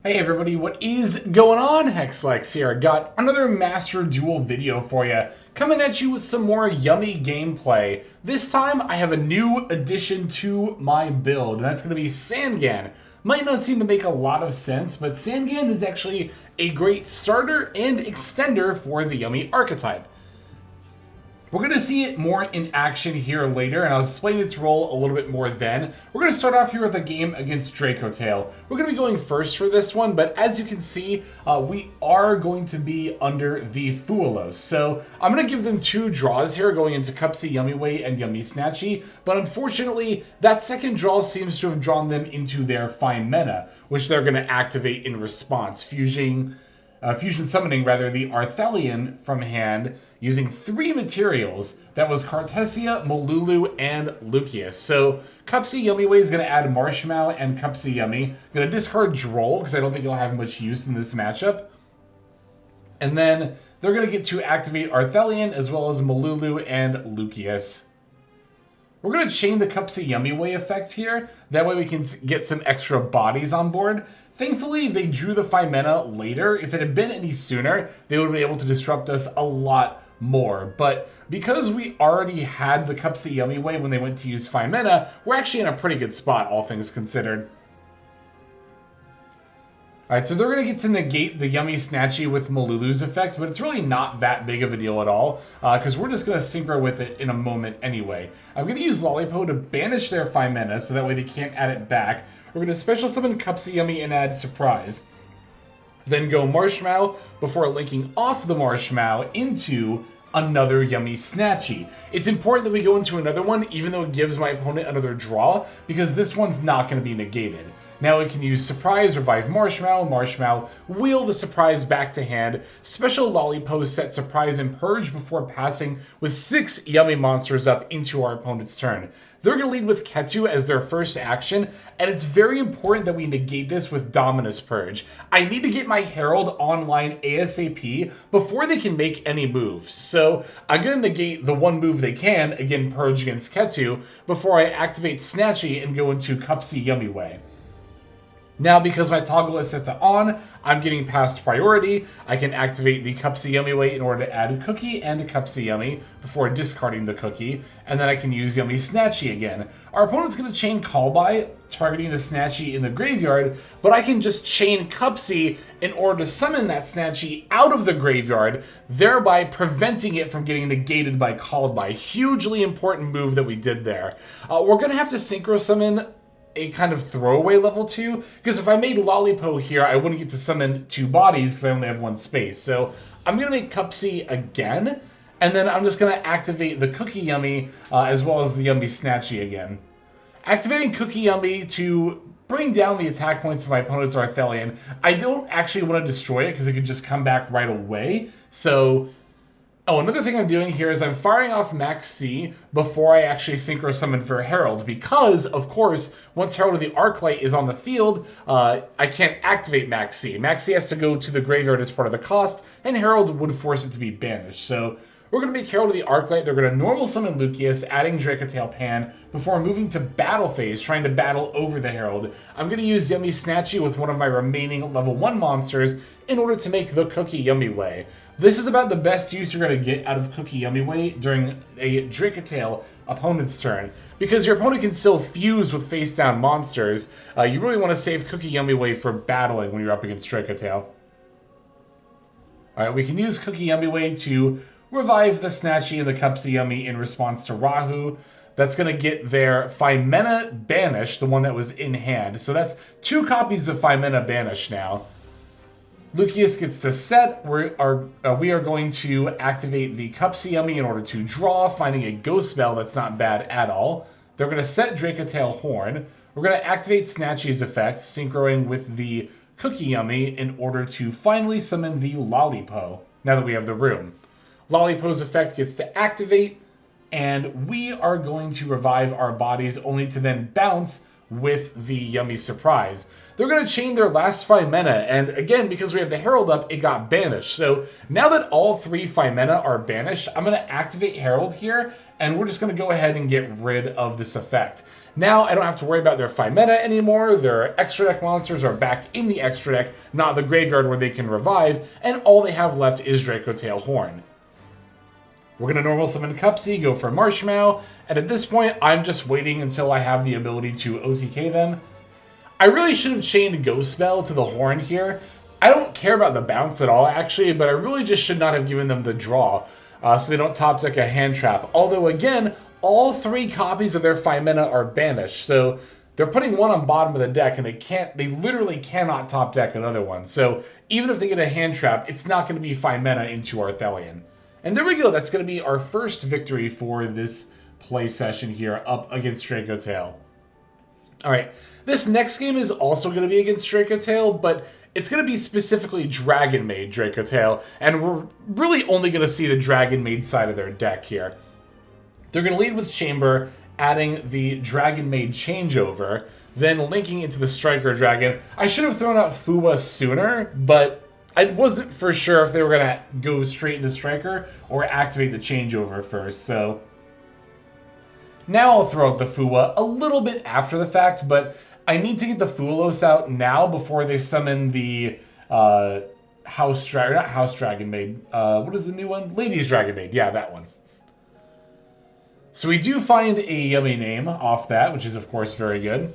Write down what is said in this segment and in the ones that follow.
Hey everybody, what is going on? Hexlex here. Got another Master Duel video for you, coming at you with some more yummy gameplay. This time I have a new addition to my build, and that's going to be Sangan. Might not seem to make a lot of sense, but Sangan is actually a great starter and extender for the yummy archetype. We're going to see it more in action here later, and I'll explain its role a little bit more then. We're going to start off here with a game against Dracotail. We're going to be going first for this one, but as you can see, we are going to be under the Fuelos. So I'm going to give them two draws here, going into Cupsy Yummyway and Yummy Snatchy, but unfortunately, that second draw seems to have drawn them into their Faimena, which they're going to activate in response, fusion summoning the Arthelian from hand, using three materials. That was Cartesia, Molulu, and Lucius. So Cupsy Yummyway is going to add Marshmallow and Cupsy Yummy. Going to discard Droll, because I don't think it'll have much use in this matchup. And then they're going to get to activate Arthelian, as well as Molulu and Lucius. We're going to chain the Cupsy Yummyway effect here. That way we can get some extra bodies on board. Thankfully, they drew the Faimena later. If it had been any sooner, they would have been able to disrupt us a lot more. But because we already had the Cupsy Yummyway when they went to use Faimena, we're actually in a pretty good spot, all things considered. Alright, so they're going to get to negate the Yummy Snatchy with Molulu's effect, but it's really not that big of a deal at all, because we're just going to synchro with it in a moment anyway. I'm going to use Lollipo to banish their Faimena, so that way they can't add it back. We're going to special summon Cupsy Yummy and add Surprise. Then go Marshmallow before linking off the Marshmallow into another Yummy Snatchy. It's important that we go into another one, even though it gives my opponent another draw, because this one's not going to be negated. Now we can use Surprise, Revive Marshmallow, wheel the Surprise back to hand, special Lollipo, set Surprise and Purge before passing with 6 Yummy monsters up into our opponent's turn. They're going to lead with Ketu as their first action, and it's very important that we negate this with Dominus Purge. I need to get my Herald online ASAP before they can make any moves. So I'm going to negate the one move they can, again Purge against Ketu, before I activate Snatchy and go into Cupsy Yummyway. Now, because my toggle is set to on, I'm getting past priority. I can activate the Cupsy Yummyway in order to add a Cooky and a Cupsy Yummy before discarding the Cooky, and then I can use Yummy Snatchy again. Our opponent's going to chain Callby, targeting the Snatchy in the graveyard, but I can just chain Cupsy in order to summon that Snatchy out of the graveyard, thereby preventing it from getting negated by Callby. Hugely important move that we did there. We're going to have to Synchro Summon a kind of throwaway level 2, because if I made Lollipo here, I wouldn't get to summon 2 bodies because I only have 1 space. So I'm going to make Cupsy again, and then I'm just going to activate the Cooky Yummy as well as the Yummy Snatchy again. Activating Cooky Yummy to bring down the attack points of my opponent's Arthelian. I don't actually want to destroy it because it could just come back right away. So another thing I'm doing here is I'm firing off Maxx before I actually Synchro Summon for Herald, because, of course, once Herald of the Arclight is on the field, I can't activate Maxx. Maxx has to go to the graveyard as part of the cost, and Herald would force it to be banished. So we're going to make Herald of the Arclight. They're going to normal summon Lucius, adding Dracotail Pan, before moving to battle phase, trying to battle over the Herald. I'm going to use Yummy Snatchy with one of my remaining level 1 monsters in order to make the Cooky Yummyway. This is about the best use you're going to get out of Cooky Yummyway during a Dracotail opponent's turn, because your opponent can still fuse with face-down monsters. You really want to save Cooky Yummyway for battling when you're up against Dracotail. Alright, we can use Cooky Yummyway to revive the Snatchy and the Cupsy Yummy in response to Rahu. That's going to get their Faimena banished, the one that was in hand. So that's 2 copies of Faimena banished now. Lucius gets to set. We are going to activate the Cupsy Yummy in order to draw, finding a Ghost Spell that's not bad at all. They're going to set Dracotail Horn. We're going to activate Snatchy's effect, synchroing with the Cooky Yummy in order to finally summon the Lollipo, now that we have the room. Lollipo's effect gets to activate, and we are going to revive our bodies only to then bounce with the Yummy Surprise. They're going to chain their last Faimena, and again, because we have the Herald up, it got banished. So now that all 3 Faimena are banished, I'm going to activate Herald here, and we're just going to go ahead and get rid of this effect. Now, I don't have to worry about their Faimena anymore. Their extra deck monsters are back in the extra deck, not the graveyard where they can revive, and all they have left is Draco Tail Horn. We're going to normal summon Cupsy, go for Marshmallow, and at this point, I'm just waiting until I have the ability to OTK them. I really should have chained Ghost Bell to the Horn here. I don't care about the bounce at all, actually, but I really just should not have given them the draw, so they don't top deck a hand trap. Although, again, all 3 copies of their Faimena are banished, so they're putting one on bottom of the deck, and they literally cannot top deck another one. So even if they get a hand trap, it's not going to be Faimena into Arthelion. And there we go, that's going to be our first victory for this play session here up against Draco Tail. Alright, this next game is also going to be against Draco Tail, but it's going to be specifically Dragon Maid Draco Tail, and we're really only going to see the Dragon Maid side of their deck here. They're going to lead with Chamber, adding the Dragon Maid changeover, then linking into the Striker Dragon. I should have thrown out Fuwa sooner, but I wasn't for sure if they were going to go straight into Striker or activate the changeover first, so now I'll throw out the Fuwa a little bit after the fact, but I need to get the Fulos out now before they summon the not House Dragon Maid. What is the new one? Ladies Dragon Maid. Yeah, that one. So we do find a Yummy name off that, which is of course very good.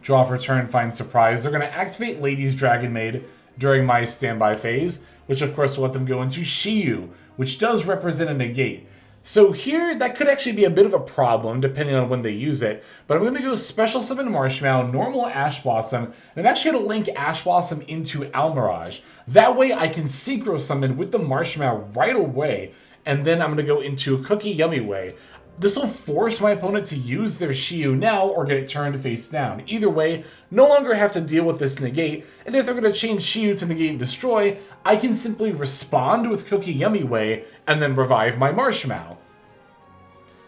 Draw for turn, find surprise. They're going to activate Ladies Dragon Maid during my standby phase, which of course will let them go into Shiyu, which does represent a negate. So here, that could actually be a bit of a problem, depending on when they use it. But I'm going to go Special Summon Marshmallow, normal Ash Blossom, and I'm actually going to link Ash Blossom into Almirage. That way I can Synchro Summon with the Marshmallow right away, and then I'm going to go into Cooky Yummy Way. This will force my opponent to use their Shiyu now or get it turned face down. Either way, no longer have to deal with this negate, and if they're going to change Shiyu to negate and destroy, I can simply respond with Cooky Yummy Way and then revive my Marshmallow.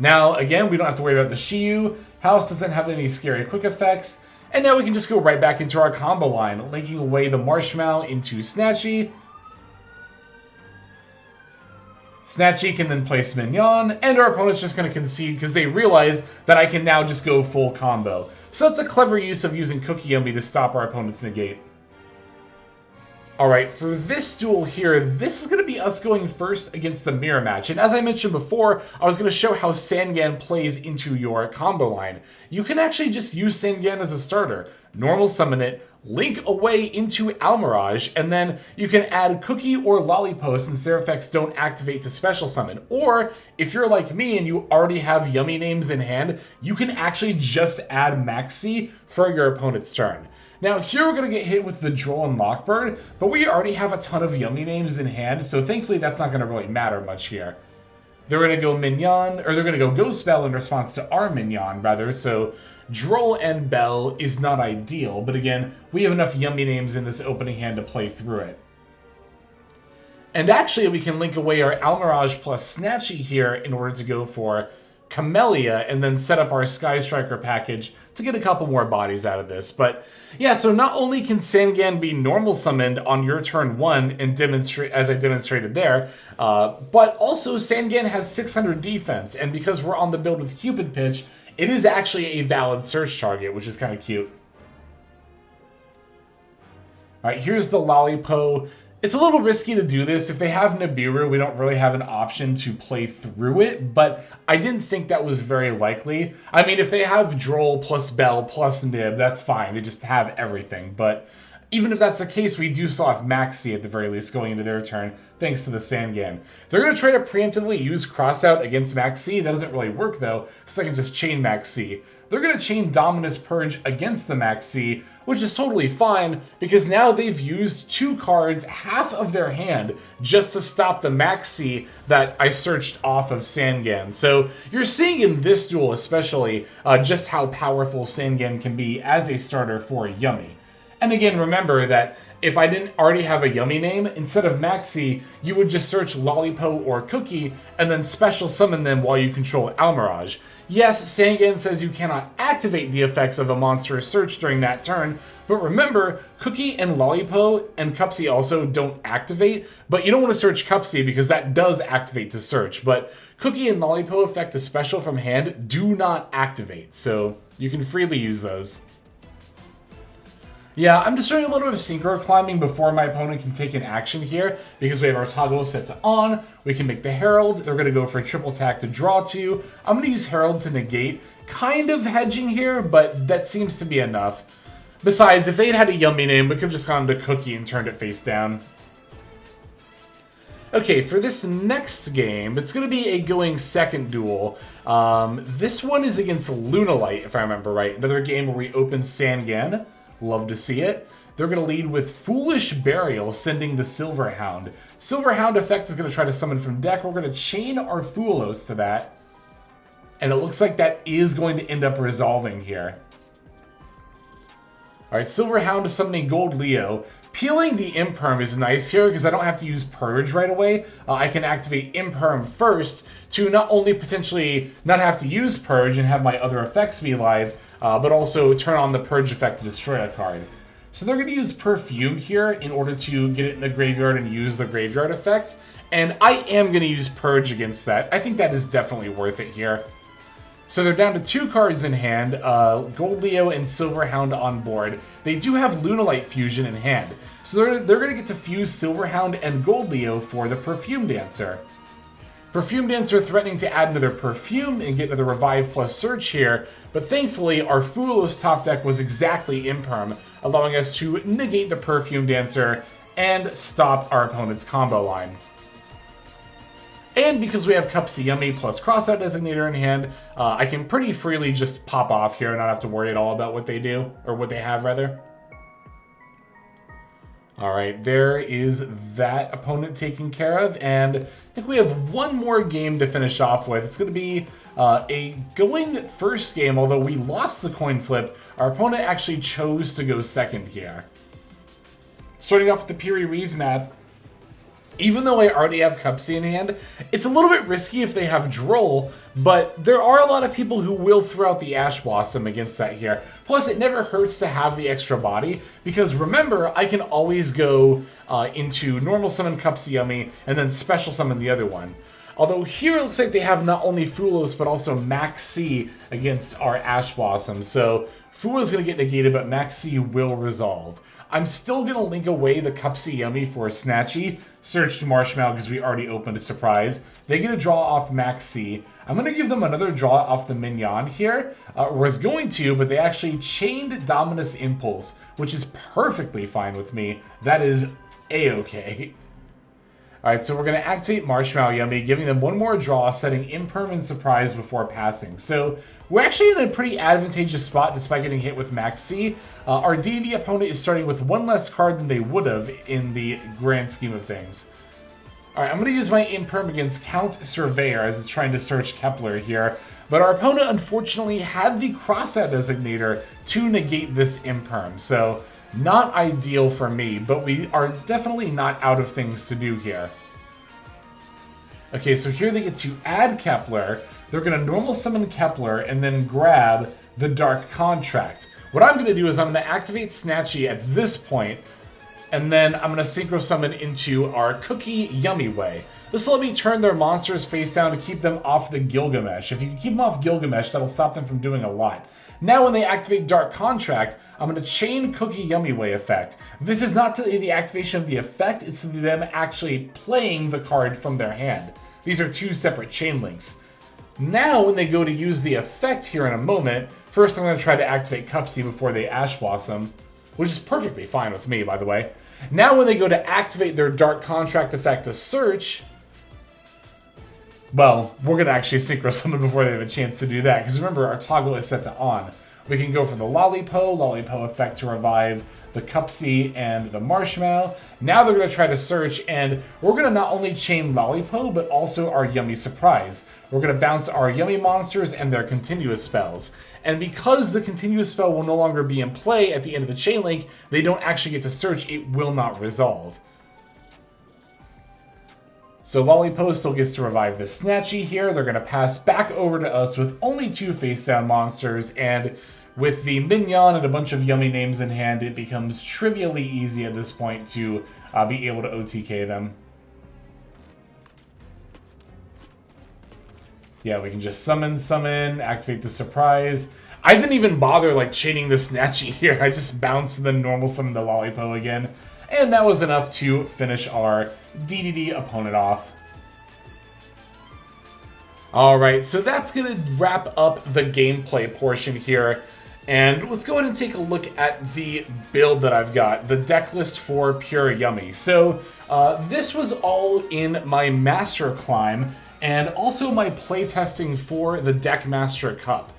Now, again, we don't have to worry about the Shiyu. House doesn't have any scary quick effects, and now we can just go right back into our combo line, linking away the Marshmallow into Snatchy. Snatchy can then place Mignon, and our opponent's just going to concede because they realize that I can now just go full combo. So that's a clever use of using Cooky Yummy to stop our opponent's negate. Alright, for this duel here, this is going to be us going first against the mirror match. And as I mentioned before, I was going to show how Sangan plays into your combo line. You can actually just use Sangan as a starter. Normal summon it, link away into Almirage, and then you can add Cooky or Lollipop since their effects don't activate to special summon. Or, if you're like me and you already have Yummy names in hand, you can actually just add Maxx for your opponent's turn. Now, here we're going to get hit with the Droll and Lockbird, but we already have a ton of Yummy names in hand, so thankfully that's not going to really matter much here. They're going to go Mignon, or they're going to go Ghost Bell in response to our Mignon, rather, so Droll and Bell is not ideal, but again, we have enough Yummy names in this opening hand to play through it. And actually, we can link away our Almirage plus Snatchy here in order to go for Camellia, and then set up our Sky Striker package to get a couple more bodies out of this. But yeah, so not only can Sangan be normal summoned on your turn 1 and demonstrate, as I demonstrated there, but also Sangan has 600 defense, and because we're on the build with Cupid Pitch, it is actually a valid search target, which is kind of cute. Alright, here's the Lollipop. It's a little risky to do this. If they have Nibiru, we don't really have an option to play through it, but I didn't think that was very likely. I mean, if they have Droll plus Bell plus Nib, that's fine. They just have everything, but even if that's the case, we do still have Maxx at the very least going into their turn, thanks to the Sangan. They're going to try to preemptively use Crossout against Maxx. That doesn't really work, though, because I can just chain Maxx. They're going to chain Dominus Purge against the Maxx, which is totally fine, because now they've used 2 cards, half of their hand, just to stop the Maxx that I searched off of Sangan. So you're seeing in this duel especially just how powerful Sangan can be as a starter for Yummy. And again, remember that if I didn't already have a Yummy name, instead of Maxi, you would just search Lollipo or Cooky and then special summon them while you control Almirage. Yes, Sangan says you cannot activate the effects of a monster's search during that turn, but remember, Cooky and Lollipo and Cupsy also don't activate, but you don't want to search Cupsy because that does activate to search. But Cooky and Lollipo effect a special from hand do not activate, so you can freely use those. Yeah, I'm just doing a little bit of synchro climbing before my opponent can take an action here, because we have our toggle set to on, we can make the Herald, they're going to go for a triple attack to draw 2. I'm going to use Herald to negate, kind of hedging here, but that seems to be enough. Besides, if they'd had a Yummy name, we could have just gone to Cooky and turned it face down. Okay, for this next game, it's going to be a going second duel. This one is against Lunalight, if I remember right. Another game where we open Sangan. Love to see it. They're going to lead with Foolish Burial, sending the Silver Hound. Silver Hound effect is going to try to summon from deck. We're going to chain our Foolos to that. And it looks like that is going to end up resolving here. Alright, Silver Hound is summoning Gold Leo. Peeling the Imperm is nice here because I don't have to use Purge right away. I can activate Imperm first to not only potentially not have to use Purge and have my other effects be live, but also turn on the Purge effect to destroy a card. So they're going to use Perfume here in order to get it in the graveyard and use the graveyard effect. And I am going to use Purge against that. I think that is definitely worth it here. So they're down to 2 cards in hand, Gold Leo and Silver Hound on board. They do have Lunalight Fusion in hand. So they're going to get to fuse Silver Hound and Gold Leo for the Perfume Dancer. Perfume Dancer threatening to add another Perfume and get another Revive plus Search here, but thankfully our Foolos top deck was exactly Imperm, allowing us to negate the Perfume Dancer and stop our opponent's combo line. And because we have Cupsy Yummy plus Crossout Designator in hand, I can pretty freely just pop off here and not have to worry at all about what they do, or what they have rather. Alright, there is that opponent taken care of, and I think we have one more game to finish off with. It's going to be a going first game, although we lost the coin flip. Our opponent actually chose to go second here. Starting off with the Piri Reis map. Even though I already have Cupsy in hand, it's a little bit risky if they have Droll, but there are a lot of people who will throw out the Ash Blossom against that here. Plus, it never hurts to have the extra body, because remember, I can always go into normal summon Cupsy Yummy and then special summon the other one. Although here it looks like they have not only Foolos, but also Maxx against our Ash Blossom. So Foolos going to get negated, but Maxx will resolve. I'm still going to link away the Cupsy Yummy for Snatchy. Search to Marshmallow because we already opened a surprise. They get a draw off Maxx. I'm going to give them another draw off the Mignon here. Was going to, but they actually chained Dominus Impulse, which is perfectly fine with me. That is A-okay. Alright, so we're going to activate Marshmallow Yummy, giving them one more draw, setting Impermanent Surprise before passing. So we're actually in a pretty advantageous spot despite getting hit with Maxx. Our D&D opponent is starting with one less card than they would have in the grand scheme of things. Alright, I'm going to use my Imperm against Count Surveyor as it's trying to search Kepler here. But our opponent unfortunately had the Crossout Designator to negate this Imperm. So not ideal for me, but we are definitely not out of things to do here. Okay, so here they get to add Kepler. They're going to normal summon Kepler and then grab the Dark Contract. What I'm going to do is I'm going to activate Snatchy at this point, and then I'm going to synchro summon into our Cooky Yummy Way. This will let me turn their monsters face down to keep them off the Gilgamesh. If you can keep them off Gilgamesh, that'll stop them from doing a lot. Now when they activate Dark Contract, I'm going to chain Cooky Yummy Way effect. This is not to the activation of the effect, it's to them actually playing the card from their hand. These are two separate chain links. Now when they go to use the effect here in a moment, first I'm going to try to activate Cupsy before they Ash Blossom, which is perfectly fine with me, by the way. Now when they go to activate their Dark Contract effect to search, well, we're going to actually synchro summon before they have a chance to do that, because remember, our toggle is set to on. We can go for the Lollipop effect to revive the Cupsy and the Marshmallow. Now they're going to try to search, and we're going to not only chain Lollipop, but also our Yummy Surprise. We're going to bounce our Yummy monsters and their continuous spells. And because the continuous spell will no longer be in play at the end of the chain link, they don't actually get to search. It will not resolve. So Lollipop still gets to revive the Snatchy here. They're going to pass back over to us with only 2 face-down monsters, and with the Mignon and a bunch of Yummy names in hand, it becomes trivially easy at this point to be able to OTK them. Yeah, we can just summon, activate the surprise. I didn't even bother like chaining the Snatchy here. I just bounced and then normal summon the Lollipop again. And that was enough to finish our DDD opponent off. Alright, so that's going to wrap up the gameplay portion here. And let's go ahead and take a look at the build that I've got, the deck list for Pure Yummy. So this was all in my Master Climb and also my playtesting for the Deck Master Cup.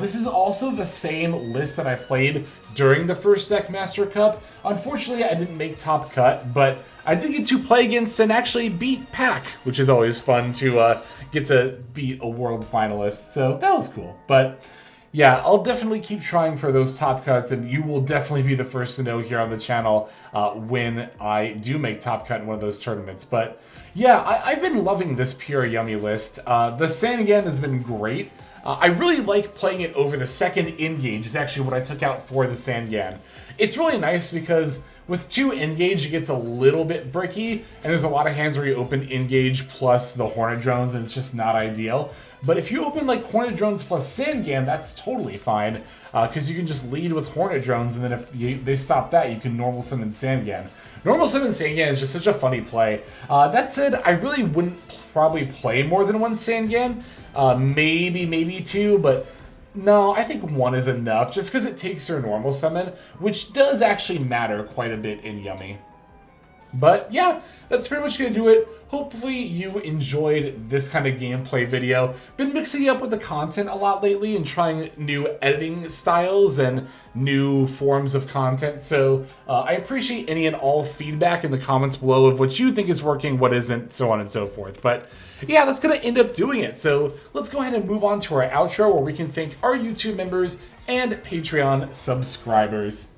This is also the same list that I played during the first Deck Master Cup. Unfortunately, I didn't make top cut, but I did get to play against and actually beat Pack, which is always fun to get to beat a world finalist. So that was cool. But yeah, I'll definitely keep trying for those top cuts, and you will definitely be the first to know here on the channel when I do make top cut in one of those tournaments. But yeah, I've been loving this Pure Yummy list. The Sangan has been great. I really like playing it over the second engage is actually what I took out for the Sangan. It's really nice because with 2 engage, it gets a little bit bricky, and there's a lot of hands where you open engage plus the Hornet Drones, and it's just not ideal. But if you open like Hornet Drones plus Sangan, that's totally fine, because you can just lead with Hornet Drones, and then if they stop that, you can normal summon Sangan. Normal summon Sangan is just such a funny play. That said, I really wouldn't probably play more than 1 Sangan. Maybe 2, but no, I think 1 is enough, just because it takes your normal summon, which does actually matter quite a bit in Yummy. But yeah, that's pretty much going to do it. Hopefully you enjoyed this kind of gameplay video. Been mixing up with the content a lot lately and trying new editing styles and new forms of content. So I appreciate any and all feedback in the comments below of what you think is working, what isn't, so on and so forth. But yeah, that's going to end up doing it. So let's go ahead and move on to our outro where we can thank our YouTube members and Patreon subscribers.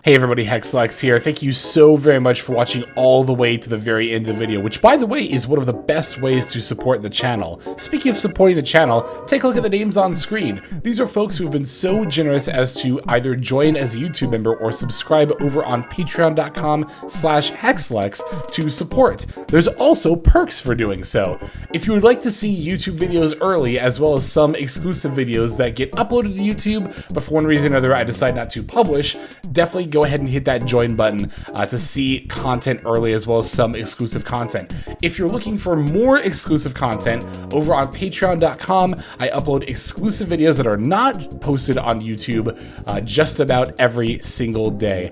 Hey everybody, Hexlex here. Thank you so very much for watching all the way to the very end of the video, which by the way is one of the best ways to support the channel. Speaking of supporting the channel, take a look at the names on screen. These are folks who have been so generous as to either join as a YouTube member or subscribe over on patreon.com/Hexlex to support. There's also perks for doing so. If you would like to see YouTube videos early, as well as some exclusive videos that get uploaded to YouTube, but for one reason or another I decide not to publish, definitely go ahead and hit that join button to see content early as well as some exclusive content. If you're looking for more exclusive content, over on patreon.com, I upload exclusive videos that are not posted on YouTube just about every single day.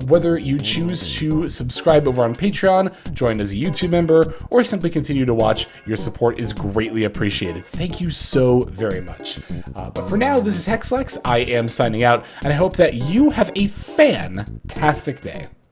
Whether you choose to subscribe over on Patreon, join as a YouTube member, or simply continue to watch, your support is greatly appreciated. Thank you so very much. But for now, this is Hexlex. I am signing out, and I hope that you have a fantastic day.